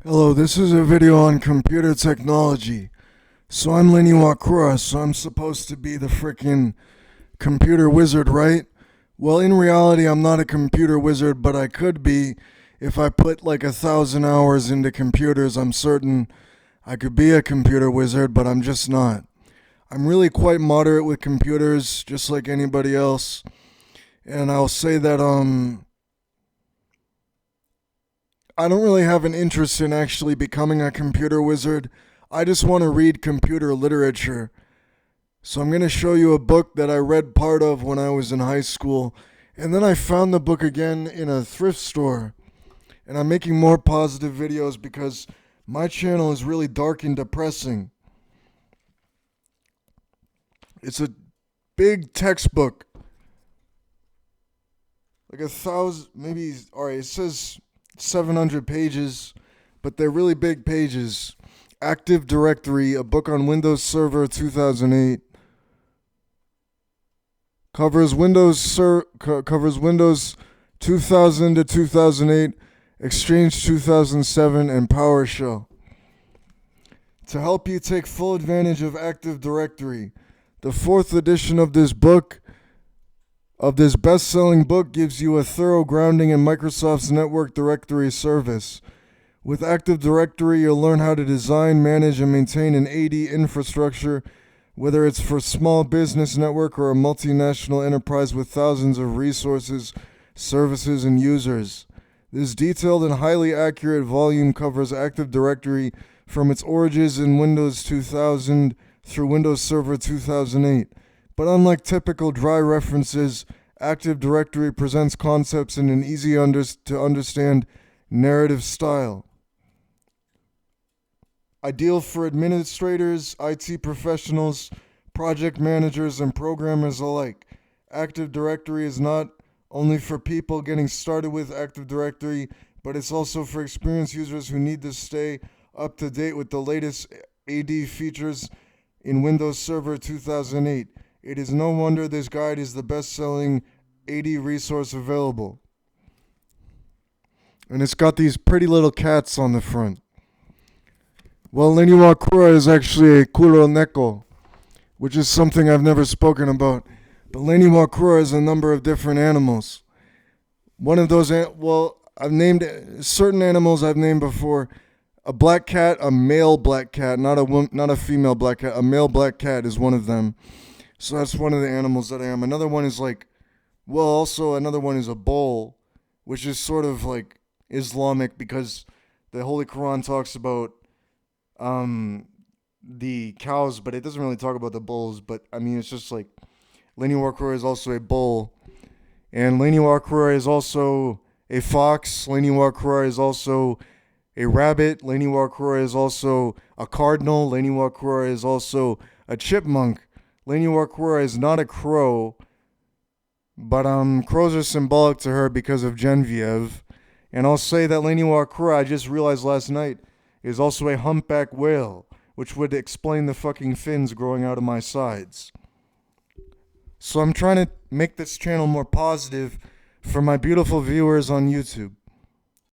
Hello, this is a video on computer technology. So I'm Lain Iwakura, so I'm supposed to be the frickin' computer wizard, right? Well, in reality, I'm not a computer wizard, but I could be. If I put like 1,000 hours into computers, I'm certain I could be a computer wizard, but I'm just not. I'm really quite moderate with computers, just like anybody else. And I'll say that, I don't really have an interest in actually becoming a computer wizard. I just want to read computer literature. So I'm going to show you a book that I read part of when I was in high school. And then I found the book again in a thrift store. And I'm making more positive videos because my channel is really dark and depressing. It's a big textbook. Like 1,000, maybe, alright, it says 700 pages, but they're really big pages. Active Directory, a book on Windows Server 2008. Covers Windows 2000 to 2008, Exchange 2007, and PowerShell. To help you take full advantage of Active Directory, the fourth edition of this best-selling book, gives you a thorough grounding in Microsoft's network directory service. With Active Directory, you'll learn how to design, manage, and maintain an AD infrastructure, whether it's for small business network or a multinational enterprise with thousands of resources, services, and users. This detailed and highly accurate volume covers Active Directory from its origins in Windows 2000 through Windows Server 2008. But unlike typical dry references, Active Directory presents concepts in an easy to understand narrative style. Ideal for administrators, IT professionals, project managers, and programmers alike. Active Directory is not only for people getting started with Active Directory, but it's also for experienced users who need to stay up to date with the latest AD features in Windows Server 2008. It is no wonder this guide is the best-selling AD resource available. And it's got these pretty little cats on the front. Well, Lain Iwakura is actually a kuro neko, which is something I've never spoken about. But Lain Iwakura is a number of different animals. One of those, I've named certain animals I've named before. A black cat, a male black cat, not a female black cat. A male black cat is one of them. So that's one of the animals that I am. Another one is another one is a bull, which is sort of like Islamic because the Holy Quran talks about the cows, but it doesn't really talk about the bulls. But I mean, it's just like Lain Iwakura is also a bull, and Lain Iwakura is also a fox. Lain Iwakura is also a rabbit. Lain Iwakura is also a cardinal. Lain Iwakura is also a chipmunk. Lain Iwakura is not a crow, but crows are symbolic to her because of Genevieve. And I'll say that Lain Iwakura, I just realized last night, is also a humpback whale, which would explain the fucking fins growing out of my sides. So I'm trying to make this channel more positive for my beautiful viewers on YouTube.